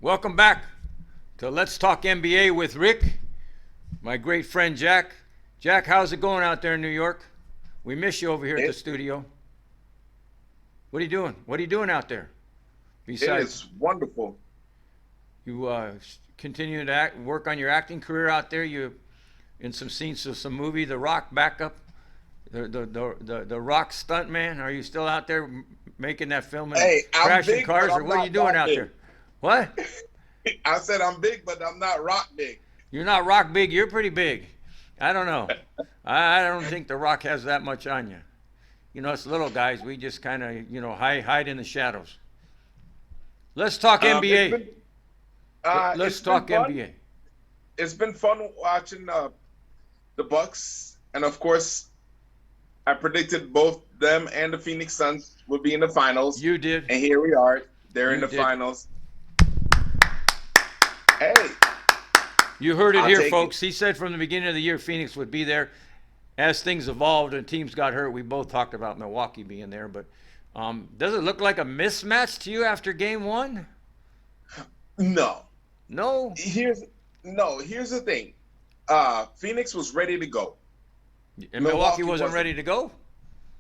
Welcome back to Let's Talk NBA with Rick, my great friend Jack. Jack, how's it going out there in New York? We miss you over here at the It studio. What are you doing? What are you doing out there? it Besides, is wonderful. you continue to work on your acting career out there. You in some scenes of some movie, The Rock backup, the Rock stuntman. Are you still out there making that film and Hey, I'm crashing big, but cars, or I'm what are you not doing rock out big. there? What? I said I'm big, but I'm not rock big. You're not Rock big. You're pretty big. I don't know. I don't think The Rock has that much on you. You know, us little guys, we just kind of, hide in the shadows. Let's talk Um, it's NBA. been Let's it's been talk fun. NBA. It's been fun watching the Bucks, and of course, I predicted both them and the Phoenix Suns would be in the finals, You did. and here we are. They're in You the did. finals. Hey, You heard it I'll here, take it. folks. He said from the beginning of the year Phoenix would be there. As things evolved and teams got hurt, we both talked about Milwaukee being there. But does it look like a mismatch to you after game one? No, No? here's here's the thing. Phoenix was ready to go. And Milwaukee Milwaukee wasn't wasn't. ready to go?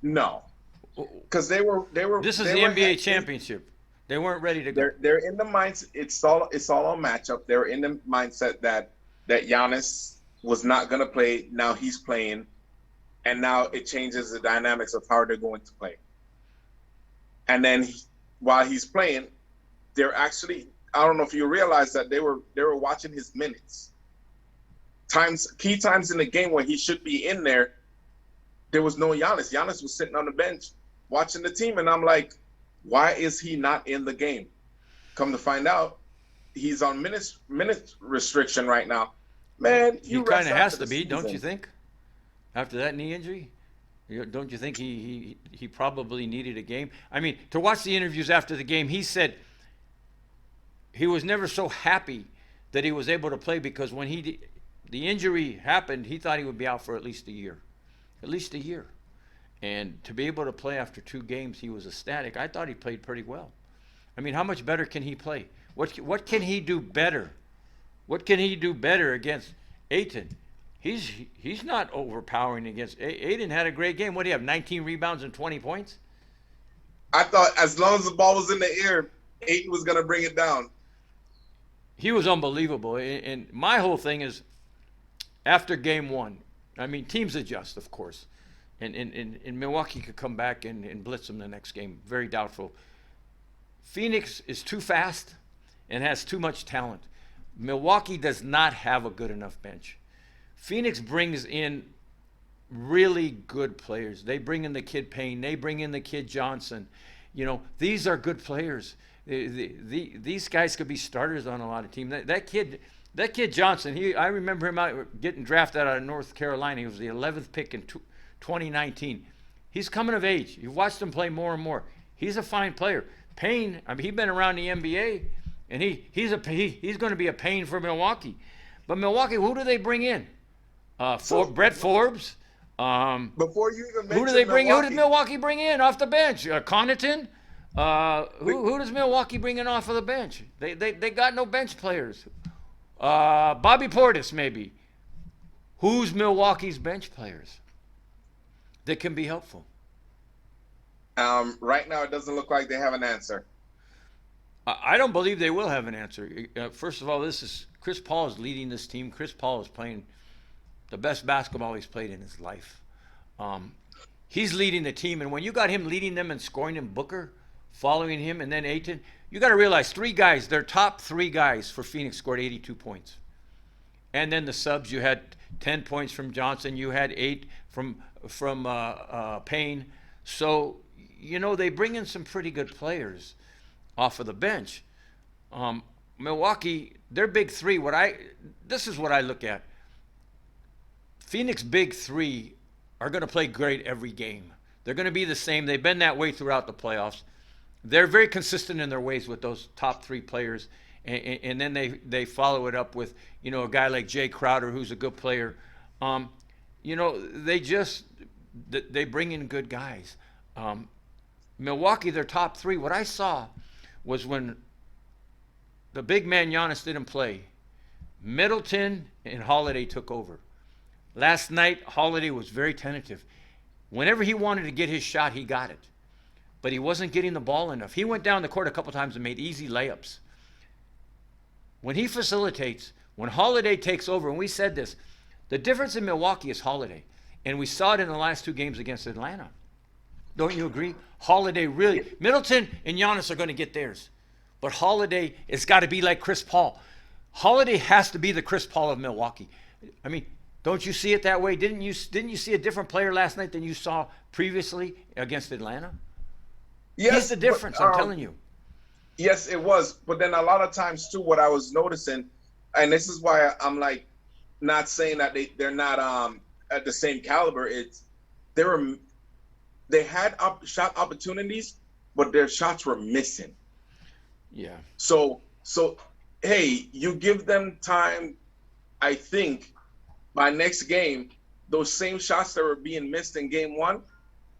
No, because they were This is they the were NBA championship. They weren't ready to go. they're in the mindset. It's all on matchup. They're in the mindset that Giannis was not gonna play. Now he's playing, and now it changes the dynamics of how they're going to play. And then while he's playing, they're actually, I don't know if you realize that they were watching his minutes. Key times in the game when he should be in there was no Giannis. Giannis was sitting on the bench watching the team, and I'm like, why is he not in the game? Come to find out, he's on minutes restriction right now. Man, He you kind rest of has after to the be, don't you season. think? After that knee injury? Don't you think he probably needed a game? I mean, to watch the interviews after the game, he said he was never so happy that he was able to play because when the injury happened, he thought he would be out for at least a year. At least a year. And to be able to play after two games, he was ecstatic. I thought he played pretty well. I mean, how much better can he play? What can he do better? What can he do better against Aiton? He's not overpowering against Aiton. Had a great game. What do you have? 19 rebounds and 20 points. I thought as long as the ball was in the air, Aiton was gonna bring it down. He was unbelievable. And my whole thing is after game one. I mean, teams adjust, of course, and Milwaukee could come back and blitz them the next game. Very doubtful. Phoenix is too fast and has too much talent. Milwaukee does not have a good enough bench. Phoenix brings in really good players. They bring in the kid Payne. They bring in the kid Johnson. These are good players. These guys could be starters on a lot of teams. That kid Johnson. I remember him getting drafted out of North Carolina. He was the 11th pick in 2019. He's coming of age. You watched him play more and more. He's a fine player. Payne. I mean, he's been around the NBA, and he's going to be a pain for Milwaukee. But Milwaukee, who do they bring in? So Brett Forbes. before you even Who do they mention bring? Who did Milwaukee, Milwaukee bring in off the bench? Connaughton. Who does Milwaukee bring in off of the bench? They got no bench players. Bobby Portis maybe. Who's Milwaukee's bench players that can be helpful? right now it doesn't look like they have an answer. I don't believe they will have an answer. First of all, this is Chris Paul is leading this team. Chris Paul is playing the best basketball he's played in his life. Um, he's leading the team, and when you got him leading them and scoring him, Booker following him, and then Aiton, you got to realize three guys, their top three guys for Phoenix scored 82 points. And then the subs, you had 10 points from Johnson, you had 8 from Payne. So they bring in some pretty good players off of the bench. Milwaukee, their big three. This is what I look at. Phoenix big three are going to play great every game. They're going to be the same. They've been that way throughout the playoffs. They're very consistent in their ways with those top three players, and then they follow it up with a guy like Jay Crowder, who's a good player. They bring in good guys. Milwaukee, their top three. What I saw was when the big man Giannis didn't play. Middleton and Holiday took over. Last night, Holiday was very tentative. Whenever he wanted to get his shot, he got it. But he wasn't getting the ball enough. He went down the court a couple times and made easy layups. When he facilitates, when Holiday takes over, and we said this, the difference in Milwaukee is Holiday. And we saw it in the last two games against Atlanta. Don't you agree? Holiday really, Middleton and Giannis are going to get theirs. But Holiday has got to be like Chris Paul. Holiday has to be the Chris Paul of Milwaukee. I mean, don't you see it that way? Didn't you see a different player last night than you saw previously against Atlanta? Yes, he's the difference, I'm telling you. Yes, it was. But then a lot of times too, what I was noticing, and this is why I'm like not saying that they're not at the same caliber. It's they had shot opportunities, but their shots were missing. Yeah. So hey, you give them time. I think by next game, those same shots that were being missed in game one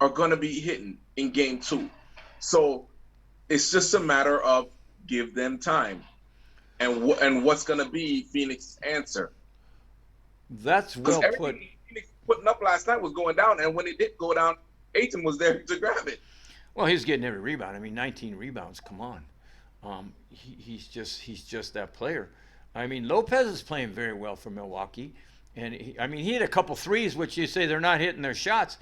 are going to be hitting in game two. So it's just a matter of give them time, and what's going to be Phoenix's answer. That's well put. Phoenix putting up last night was going down, and when it did go down, Ayton was there to grab it. Well, he's getting every rebound. I mean, 19 rebounds. Come on, he's just that player. I mean, Lopez is playing very well for Milwaukee, and he hit a couple threes, which you say they're not hitting their shots.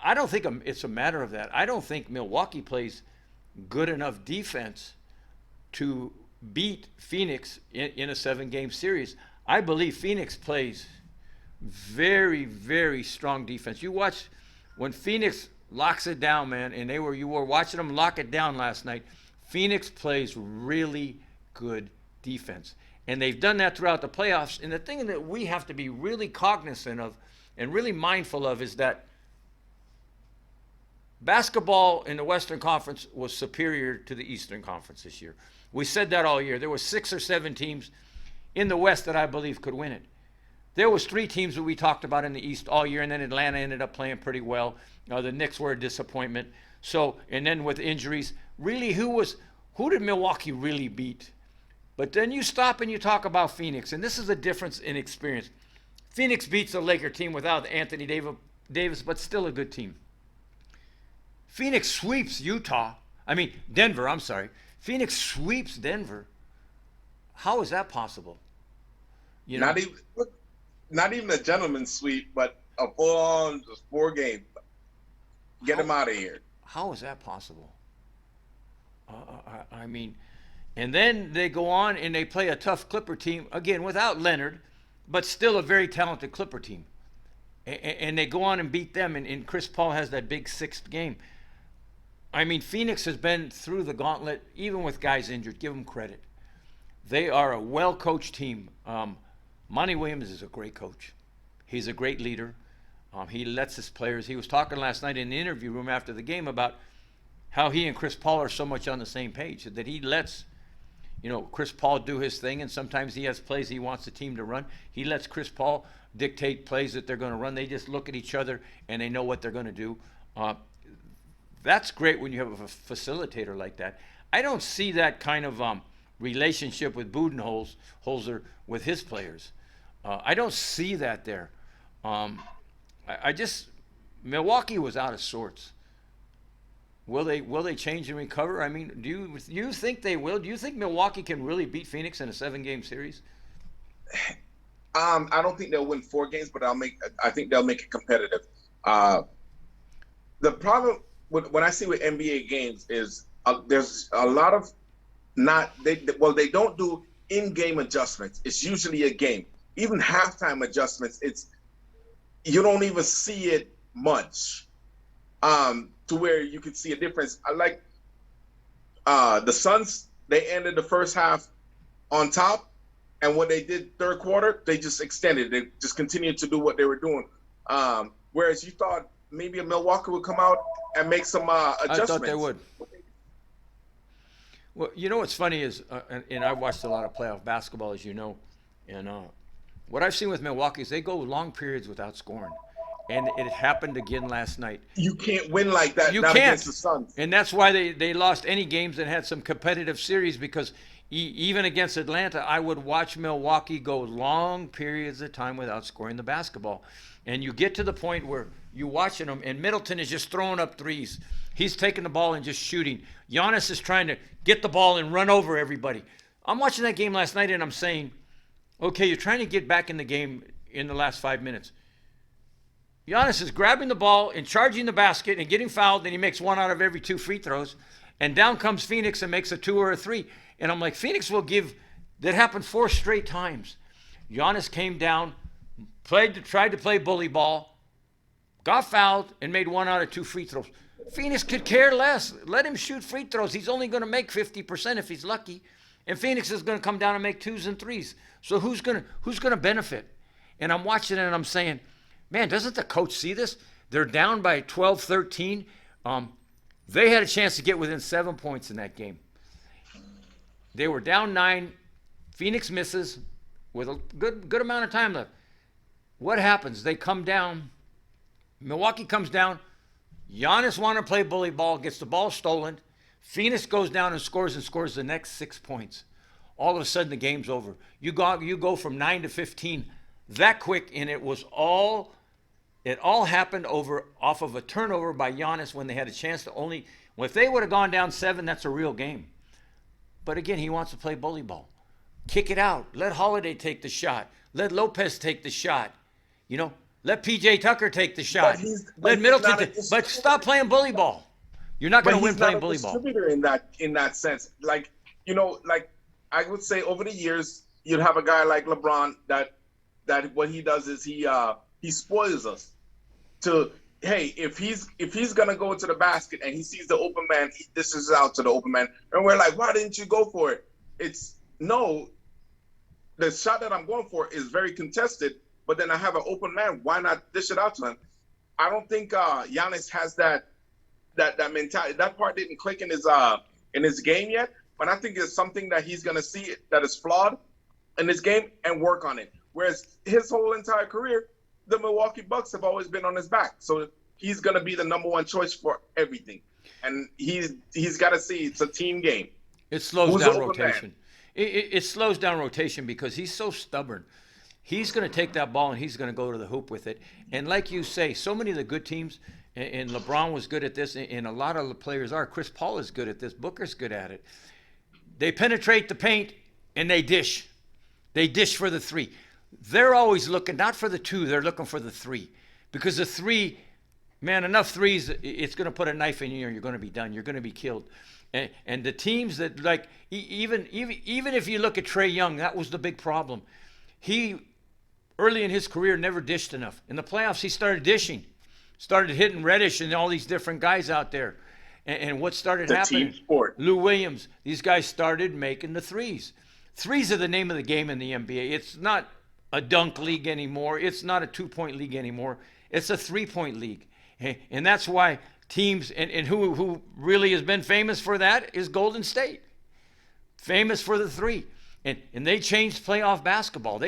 I don't think it's a matter of that. I don't think Milwaukee plays good enough defense to beat Phoenix in a 7-game series. I believe Phoenix plays very, very strong defense. You watch when Phoenix locks it down, man, and you were watching them lock it down last night. Phoenix plays really good defense. And they've done that throughout the playoffs. And the thing that we have to be really cognizant of and really mindful of is that basketball in the Western Conference was superior to the Eastern Conference this year. We said that all year. There were 6 or 7 teams in the West that I believe could win it. There was 3 teams that we talked about in the East all year, and then Atlanta ended up playing pretty well. The Knicks were a disappointment. So, and then with injuries, really, who did Milwaukee really beat? But then you stop and you talk about Phoenix, and this is a difference in experience. Phoenix beats the Laker team without Anthony Davis, but still a good team. Phoenix sweeps Denver, I'm sorry. Phoenix sweeps Denver. How is that possible? Not even a gentleman's sweep, but a full-on 4-game. Get him out of here. How is that possible? And then they go on and they play a tough Clipper team, again, without Leonard, but still a very talented Clipper team. And they go on and beat them, and Chris Paul has that big 6th game. I mean, Phoenix has been through the gauntlet, even with guys injured. Give them credit. They are a well-coached team. Monty Williams is a great coach. He's a great leader. He lets his players. He was talking last night in the interview room after the game about how he and Chris Paul are so much on the same page, that he lets Chris Paul do his thing, and sometimes he has plays he wants the team to run. He lets Chris Paul dictate plays that they're going to run. They just look at each other, and they know what they're going to do. That's great when you have a facilitator like that. I don't see that kind of relationship with Budenholzer with his players. I don't see that there. Milwaukee was out of sorts. Will they change and recover? I mean, do you think they will? Do you think Milwaukee can really beat Phoenix in a 7-game series? I don't think they'll win 4 games, but I think they'll make it competitive. The problem when I see with NBA games is there's a lot of they don't do in-game adjustments. It's usually a game. Even halftime adjustments, you don't even see it much. To where you could see a difference. I like the Suns. They ended the first half on top, and when they did third quarter, they just extended. They just continued to do what they were doing. Whereas you thought maybe a Milwaukee would come out and make some adjustments. I thought they would. Well, what's funny is, and I've watched a lot of playoff basketball, as you know, and what I've seen with Milwaukee is they go long periods without scoring. and it happened again last night. You can't win like that. You Not can't. against the Suns. And that's why they lost any games and had some competitive series, because even against Atlanta, I would watch Milwaukee go long periods of time without scoring the basketball. And you get to the point where you're watching them, and Middleton is just throwing up threes. He's taking the ball and just shooting. Giannis is trying to get the ball and run over everybody. I'm watching that game last night, and I'm saying, okay, you're trying to get back in the game in the last 5 minutes. Giannis is grabbing the ball and charging the basket and getting fouled, and he makes 1 out of every 2 free throws. And down comes Phoenix and makes a 2 or a 3. And I'm like, Phoenix will give. That happened 4 straight times. Giannis came down, tried to play bully ball, got fouled, and made 1 out of 2 free throws. Phoenix could care less. Let him shoot free throws. He's only going to make 50% if he's lucky. And Phoenix is going to come down and make 2s and 3s. So who's going to benefit? And I'm watching it and I'm saying, man, doesn't the coach see this? They're down by 12, 13. They had a chance to get within 7 points in that game. They were down 9. Phoenix misses with a good amount of time left. What happens? They come down. Milwaukee comes down. Giannis wants to play bully ball, gets the ball stolen. Phoenix goes down and scores the next 6 points. All of a sudden, the game's over. You go from 9 to 15 that quick, and it all happened off of a turnover by Giannis when they had a chance to only. Well, if they would have gone down 7, that's a real game. But again, he wants to play bully ball. Kick it out. Let Holiday take the shot. Let Lopez take the shot. Let PJ Tucker take the shot. Let Middleton. But stop playing bully ball. You're not going to win playing bully ball. Distributor in that sense, like I would say over the years, you'd have a guy like LeBron that what he does is he spoils us. Hey, if he's gonna go to the basket and he sees the open man, he dishes out to the open man, and we're like, why didn't you go for it? It's no. The shot that I'm going for is very contested, but then I have an open man. Why not dish it out to him? I don't think Giannis has that mentality. That part didn't click in his game yet, but I think it's something that he's gonna see that is flawed in this game and work on it. Whereas his whole entire career, the Milwaukee Bucks have always been on his back. So he's going to be the number 1 choice for everything. And he's got to see it's a team game. It slows down rotation. It slows down rotation because he's so stubborn. He's going to take that ball and he's going to go to the hoop with it. And like you say, so many of the good teams, and LeBron was good at this, and a lot of the players are. Chris Paul is good at this. Booker's good at it. They penetrate the paint and they dish. They dish for the 3. They're always looking, not for the 2, they're looking for the 3. Because the 3, man, enough threes, it's going to put a knife in you and you're going to be done. You're going to be killed. And the teams that, like, even if you look at Trae Young, that was the big problem. He, early in his career, never dished enough. In the playoffs, he started dishing. Started hitting Reddish and all these different guys out there. And what started happening? Team sport. Lou Williams, these guys started making the 3s. 3s are the name of the game in the NBA. It's not a dunk league anymore. It's not a 2-point league anymore. It's a 3-point league. And that's why teams, and who really has been famous for that is Golden State. Famous for the 3. And they changed playoff basketball.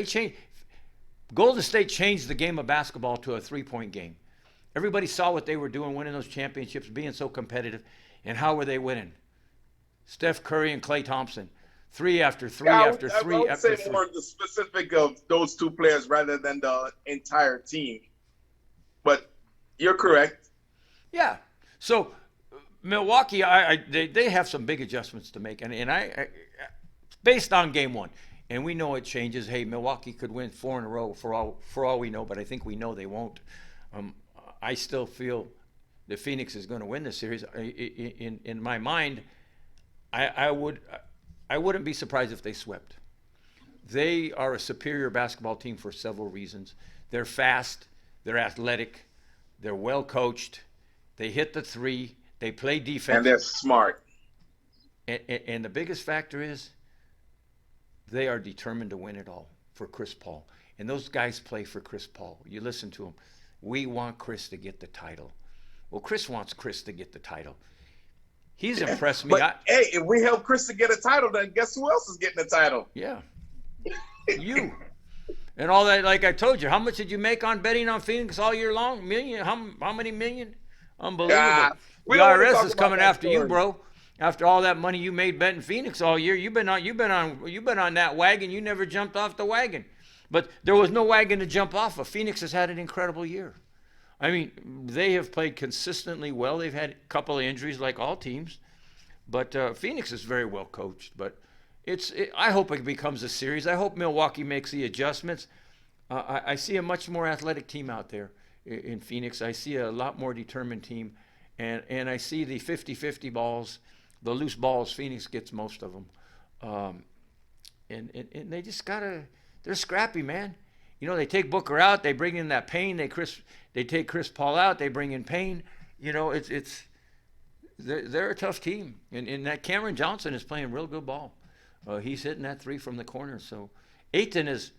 Golden State changed the game of basketball to a 3-point game. Everybody saw what they were doing, winning those championships, being so competitive. And how were they winning? Steph Curry and Klay Thompson. 3 after 3 after 3 I would after say 3. more the specific of those 2 players rather than the entire team. But you're correct. Yeah. So Milwaukee, they have some big adjustments to make, and I based on game 1, and we know it changes. Hey, Milwaukee could win 4 in a row for all we know, but I think we know they won't. I still feel that Phoenix is going to win this series. In my mind, I wouldn't be surprised if they swept. They are a superior basketball team for several reasons. They're fast, they're athletic, they're well coached, they hit the 3, they play defense. And they're smart. And the biggest factor is they are determined to win it all for Chris Paul. And those guys play for Chris Paul. You listen to them. We want Chris to get the title. Well, Chris wants Chris to get the title. He's impressed me. But hey, if we help Chris to get a title, then guess who else is getting a title? Yeah. You. and all that. Like I told you, how much did you make on betting on Phoenix all year long? Million? How many million? Unbelievable. We The don't want to IRS talk is about coming that after you, story. bro. After all that money you made betting Phoenix all year, you've been on that wagon. You never jumped off the wagon. But there was no wagon to jump off of. Phoenix has had an incredible year. I mean, they have played consistently well. They've had a couple of injuries like all teams. But Phoenix is very well coached. But I hope it becomes a series. I hope Milwaukee makes the adjustments. I see a much more athletic team out there in Phoenix. I see a lot more determined team. And I see the 50-50 balls, the loose balls. Phoenix gets most of them. And they just they're scrappy, man. You know, they take Booker out, they bring in that Payne, they take Chris Paul out, they bring in Payne. You know, they're a tough team. And that Cameron Johnson is playing real good ball. He's hitting that three from the corner. So Ayton is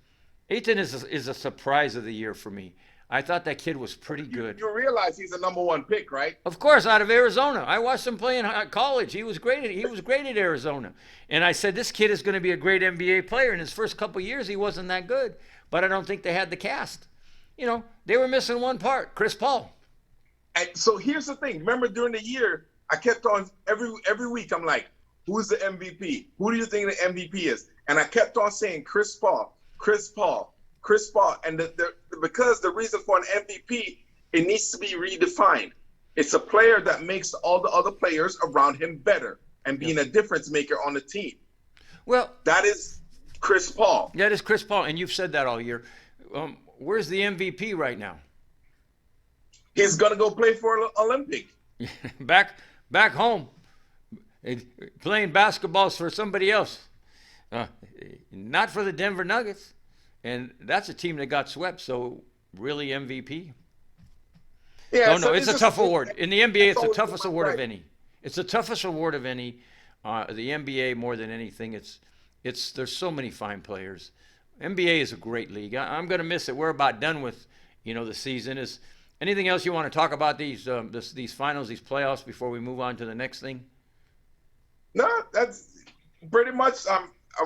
a surprise of the year for me. I thought that kid was pretty good. You realize he's a #1 pick, right? Of course, out of Arizona. I watched him play in college. He was great at Arizona. And I said, this kid is going to be a great NBA player. In his first couple of years, he wasn't that good. But I don't think they had the cast. You know, they were missing one part, Chris Paul. And so here's the thing. Remember, during the year, I kept on every week. I'm like, who's the MVP? Who do you think the MVP is? And I kept on saying Chris Paul, Chris Paul, Chris Paul. And because the reason for an MVP, it needs to be redefined. It's a player that makes all the other players around him better and being a difference maker on the team. Well, that is Chris Paul. That is Chris Paul, and you've said that all year. Where's the MVP right now? He's gonna go play for Olympic. back home, playing basketballs for somebody else, not for the Denver Nuggets, and that's a team that got swept. So really, MVP? Yeah, no, it's a tough award in the NBA. It's the toughest award of any. It's the toughest award of any. The NBA more than anything. There's so many fine players. NBA is a great league. I'm going to miss it. We're about done with, the season. Is anything else you want to talk about these finals, these playoffs before we move on to the next thing? No, that's pretty much.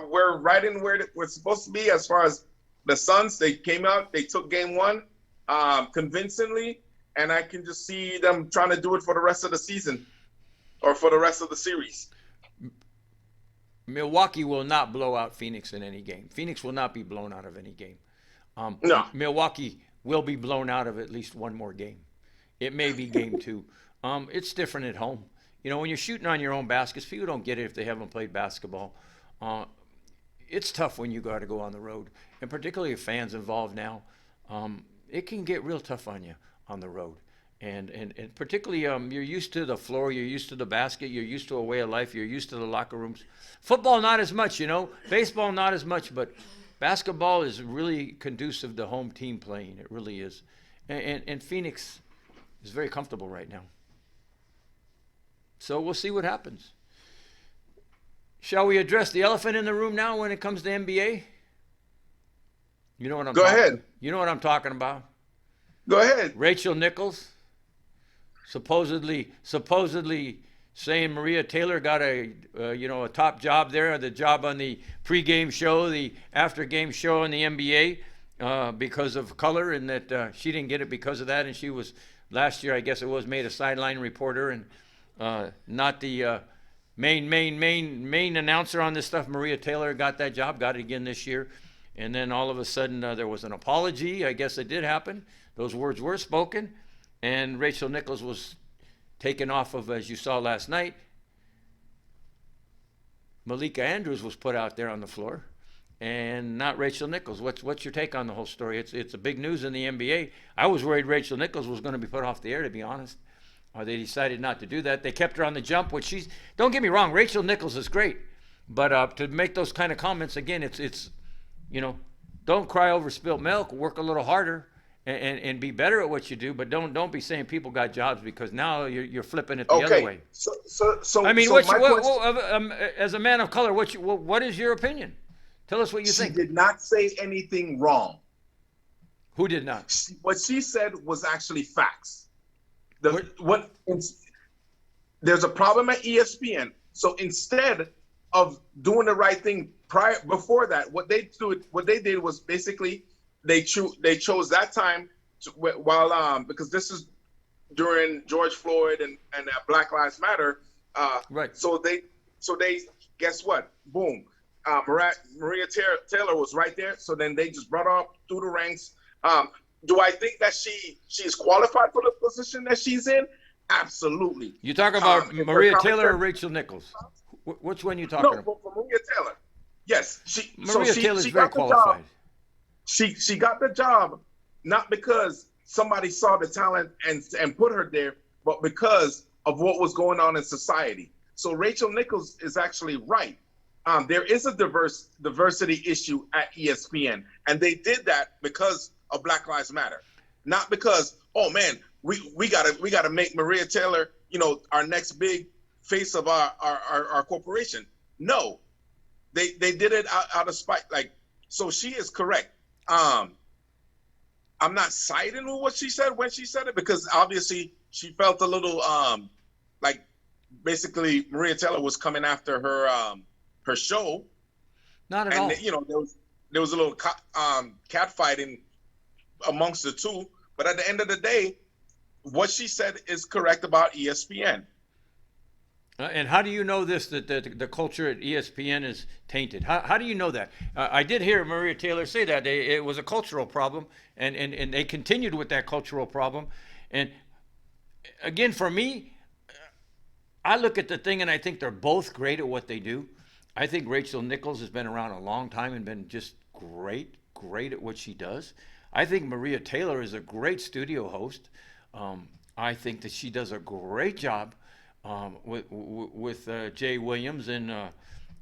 We're right in where we're supposed to be as far as the Suns. They came out. They took game one convincingly, and I can just see them trying to do it for the rest of the season or for the rest of the series. Milwaukee will not blow out Phoenix in any game. Phoenix will not be blown out of any game. No. Milwaukee will be blown out of at least one more game. It may be game two. It's different at home. When you're shooting on your own baskets, people don't get it if they haven't played basketball. It's tough when you got to go on the road, and particularly if fans involved now. It can get real tough on you on the road. And particularly you're used to the floor, you're used to the basket, you're used to a way of life, you're used to the locker rooms. Football, not as much, Baseball, not as much, but basketball is really conducive to home team playing. It really is. And Phoenix is very comfortable right now. So we'll see what happens. Shall we address the elephant in the room now when it comes to NBA? You know what I'm Go ahead. You know what I'm talking about? Go ahead. Rachel Nichols, supposedly saying Maria Taylor got a top job there, the job on the pregame show, the after-game show in the NBA because of color, and that she didn't get it because of that, and she was last year, I guess it was, made a sideline reporter and not the main announcer on this stuff. Maria Taylor got that job, got it again this year, and then all of a sudden there was an apology. I guess it did happen. Those words were spoken, and Rachel Nichols was taken off of, as you saw last night. Malika Andrews was put out there on the floor, and not Rachel Nichols. What's your take on the whole story? It's a big news in the NBA. I was worried Rachel Nichols was going to be put off the air, to be honest. They decided not to do that. They kept her on the jump, which don't get me wrong, Rachel Nichols is great, but to make those kind of comments again, it's don't cry over spilt milk. Work a little harder. And be better at what you do, but don't be saying people got jobs because now you're flipping it the other way. So I mean, so as a man of color, what is your opinion? Tell us what you think. She did not say anything wrong. Who did not? What she said was actually facts. There's a problem at ESPN. So instead of doing the right thing before that, what they did was basically they chose that time while because this is during George Floyd and Black Lives Matter. Right. So they guess what? Boom. Maria Taylor was right there. So then they just brought her up through the ranks. Do I think that she's qualified for the position that she's in? Absolutely. You talk about Maria Taylor or Rachel Nichols? Which one you talking about? No, for Maria Taylor. Yes, Maria Taylor's very qualified. She got the job not because somebody saw the talent and put her there, but because of what was going on in society. So Rachel Nichols is actually right. There is a diversity issue at ESPN, and they did that because of Black Lives Matter, not because, oh man, we gotta make Maria Taylor, our next big face of our corporation. No, they did it out of spite. So she is correct. I'm not siding with what she said when she said it, because obviously she felt a little like basically Maria Taylor was coming after her show. Not at all. And there was a little catfighting amongst the two. But at the end of the day, what she said is correct about ESPN. And how do you know this, that the culture at ESPN is tainted? How do you know that? I did hear Maria Taylor say that it was a cultural problem, and they continued with that cultural problem. And again, for me, I look at the thing and I think they're both great at what they do. I think Rachel Nichols has been around a long time and been just great at what she does. I think Maria Taylor is a great studio host. I think that she does a great job with Jay Williams and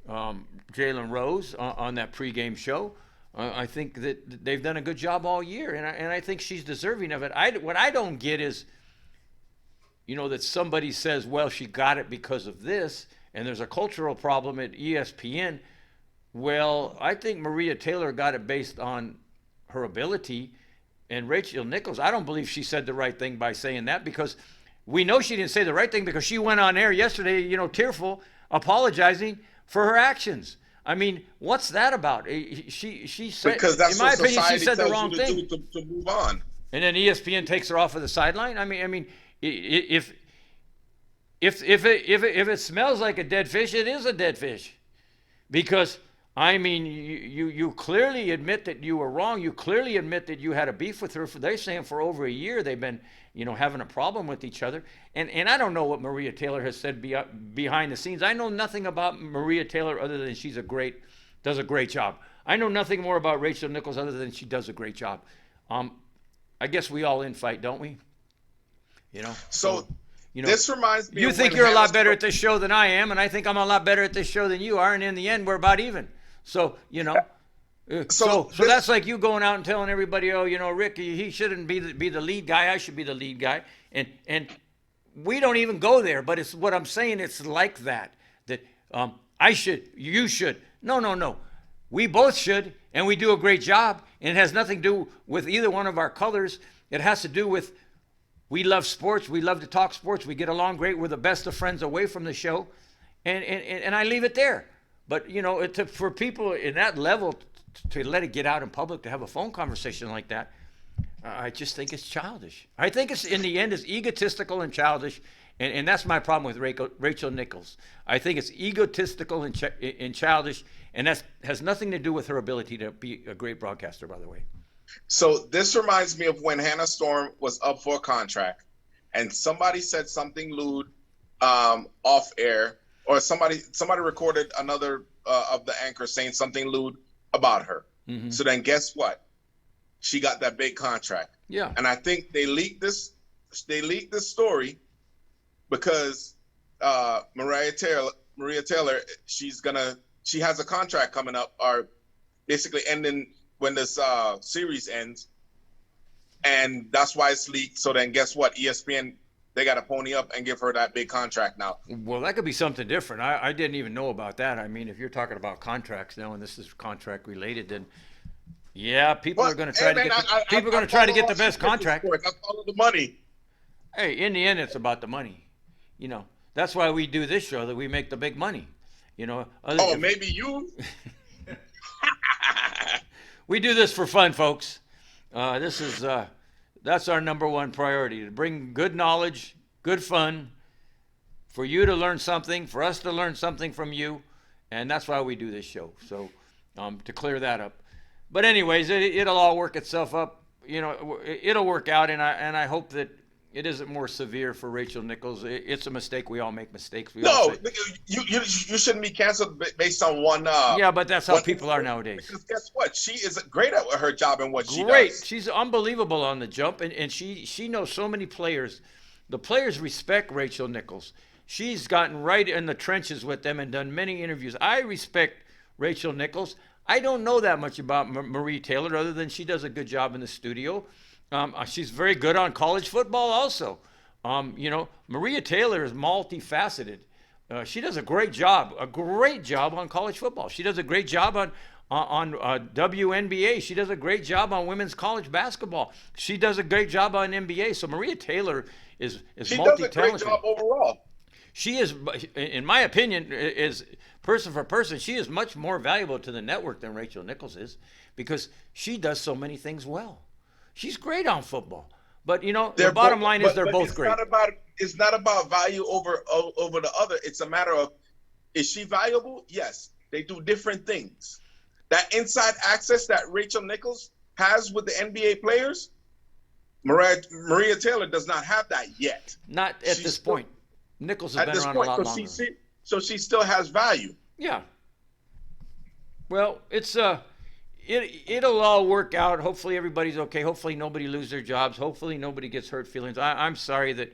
Jalen Rose on that pregame show. I think that they've done a good job all year, and I think she's deserving of it. What I don't get is, that somebody says, well, she got it because of this, and there's a cultural problem at ESPN. Well, I think Maria Taylor got it based on her ability, and Rachel Nichols, I don't believe she said the right thing by saying that, because we know she didn't say the right thing, because she went on air yesterday, tearful, apologizing for her actions. I mean, what's that about? She said, because that's, in my opinion, she said the wrong thing to move on. And then ESPN takes her off of the sideline. I mean, if it smells like a dead fish, it is a dead fish, because you clearly admit that you were wrong. You clearly admit that you had a beef with her. They're saying for over a year they've been, having a problem with each other. And I don't know what Maria Taylor has said behind the scenes. I know nothing about Maria Taylor other than does a great job. I know nothing more about Rachel Nichols other than she does a great job. I guess we all infight, don't we? So this reminds me. You think you're a lot better at this show than I am, and I think I'm a lot better at this show than you are, and in the end, we're about even. So, so that's like you going out and telling everybody, oh, Rick, he shouldn't be the lead guy. I should be the lead guy. And we don't even go there, but it's what I'm saying. It's like that I should, you should. No. We both should, and we do a great job. And it has nothing to do with either one of our colors. It has to do with we love sports. We love to talk sports. We get along great. We're the best of friends away from the show. And I leave it there. But, for people in that level to let it get out in public, to have a phone conversation like that, I just think it's childish. I think it's, in the end, it's egotistical and childish. And that's my problem with Rachel Nichols. I think it's egotistical and childish, and that has nothing to do with her ability to be a great broadcaster, by the way. So this reminds me of when Hannah Storm was up for a contract, and somebody said something lewd off air, or somebody recorded another of the anchors saying something lewd about her. Mm-hmm. So then guess what? She got that big contract. Yeah. And I think they leaked this story because Maria Taylor, she has a contract coming up, or basically ending when this series ends. And that's why it's leaked. So then guess what? ESPN, they got to pony up and give her that big contract now. Well, that could be something different. I didn't even know about that. I mean, if you're talking about contracts now, and this is contract related, then yeah, people are going to try to get the best contract. I follow the money. Hey, in the end, it's about the money. That's why we do this show, that we make the big money. Maybe you. We do this for fun, folks. This is that's our number one priority, to bring good knowledge, good fun, for you to learn something, for us to learn something from you, and that's why we do this show. So to clear that up. But anyways, it'll all work itself up. You know, it'll work out, and I hope that it isn't more severe for Rachel Nichols. It's a mistake. We all make mistakes. We all No, say, you shouldn't be canceled based on one. yeah, but that's how people are nowadays. Because guess what? She is great at her job and what she Great. does. She's unbelievable on the jump, and she knows so many players. The players respect Rachel Nichols. She's gotten right in the trenches with them and done many interviews. I respect Rachel Nichols. I don't know that much about Marie Taylor other than she does a good job in the studio. She's very good on college football also. You know, Maria Taylor is multifaceted. She does a great job on college football. She does a great job on WNBA. She does a great job on women's college basketball. She does a great job on NBA. So Maria Taylor is She multi-talented. does a great job overall. She is, in my opinion, is person for person, she is much more valuable to the network than Rachel Nichols is, because she does so many things well. She's great on football. But, you know, the bottom line is they're both great. It's not about value over the other. It's a matter of, is she valuable? Yes. They do different things. That inside access that Rachel Nichols has with the NBA players, Maria Taylor does not have that yet. Not at this point. Nichols has been around a lot longer. So she still has value. Yeah. Well, it'll all work out. Hopefully everybody's okay. Hopefully nobody loses their jobs. Hopefully nobody gets hurt feelings. I'm sorry that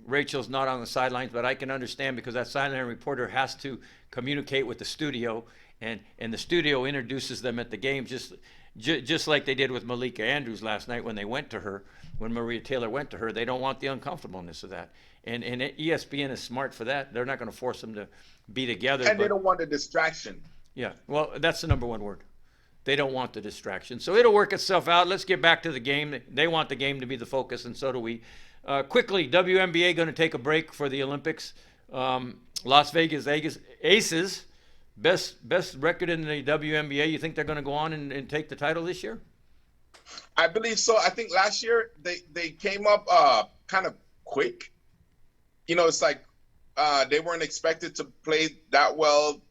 Rachel's not on the sidelines, but I can understand, because that sideline reporter has to communicate with the studio, and the studio introduces them at the game, just like they did with Malika Andrews last night when they went to her. When Maria Taylor went to her, they don't want the uncomfortableness of that. And ESPN is smart for that. They're not going to force them to be together. And they don't want the distraction. Yeah, well, that's the number one word. They don't want the distraction. So it'll work itself out. Let's get back to the game. They want the game to be the focus, and so do we. Quickly, WNBA going to take a break for the Olympics. Las Vegas Aces, best record in the WNBA. You think they're going to go on and take the title this year? I believe so. I think last year they came up kind of quick. You know, it's like they weren't expected to play that well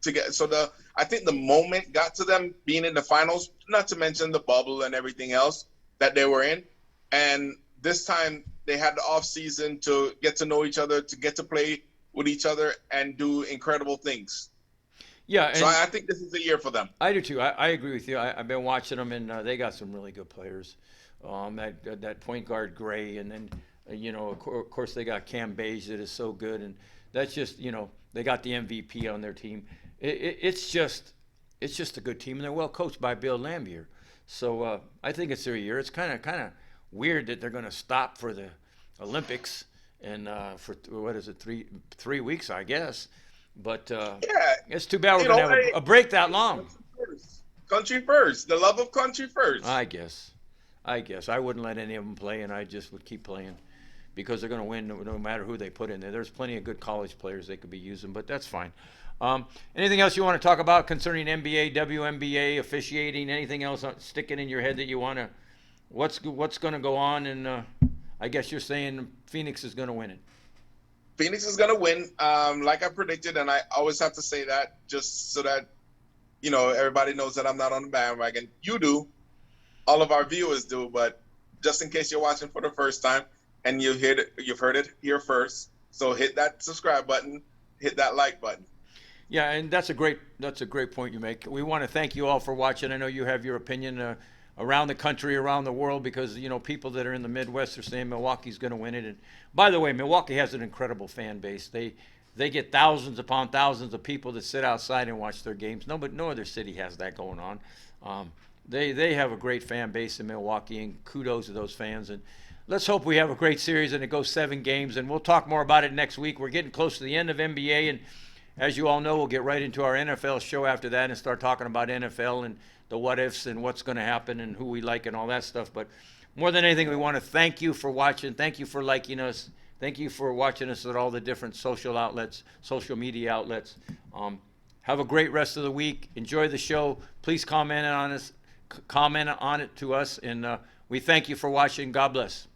together. So I think the moment got to them being in the finals, not to mention the bubble and everything else that they were in. And this time they had the off season to get to know each other, to get to play with each other and do incredible things. Yeah, so I think this is a year for them. I do too. I agree with you. I've been watching them, and they got some really good players. That point guard Gray, and then you know, of course they got Cam Beige that is so good, and that's just, you know, they got the MVP on their team. It's just a good team, and they're well coached by Bill Lambier. So I think it's their year. It's kind of weird that they're going to stop for the Olympics and for what is it, three weeks, I guess. But yeah, it's too bad we're going to have a break that long. Country first, the love of country first. I guess I wouldn't let any of them play, and I just would keep playing, because they're going to win no matter who they put in there. There's plenty of good college players they could be using, but that's fine. Anything else you want to talk about concerning NBA, WNBA, officiating, anything else sticking in your head that you want to, what's going to go on? And I guess you're saying Phoenix is going to win it. Phoenix is going to win, like I predicted, and I always have to say that just so that, you know, everybody knows that I'm not on the bandwagon. You do. All of our viewers do, but just in case you're watching for the first time and you've heard it here first, so hit that subscribe button, hit that like button. Yeah, and that's a great point you make. We want to thank you all for watching. I know you have your opinion around the country, around the world, because, you know, people that are in the Midwest are saying Milwaukee's going to win it. And by the way, Milwaukee has an incredible fan base. They get thousands upon thousands of people that sit outside and watch their games. No other city has that going on. They have a great fan base in Milwaukee, and kudos to those fans. And let's hope we have a great series and it goes 7 games. And we'll talk more about it next week. We're getting close to the end of NBA, and as you all know, we'll get right into our NFL show after that and start talking about NFL and the what ifs and what's going to happen and who we like and all that stuff. But more than anything, we want to thank you for watching. Thank you for liking us. Thank you for watching us at all the different social media outlets. Have a great rest of the week. Enjoy the show. Please comment on us. comment on it to us, and we thank you for watching. God bless.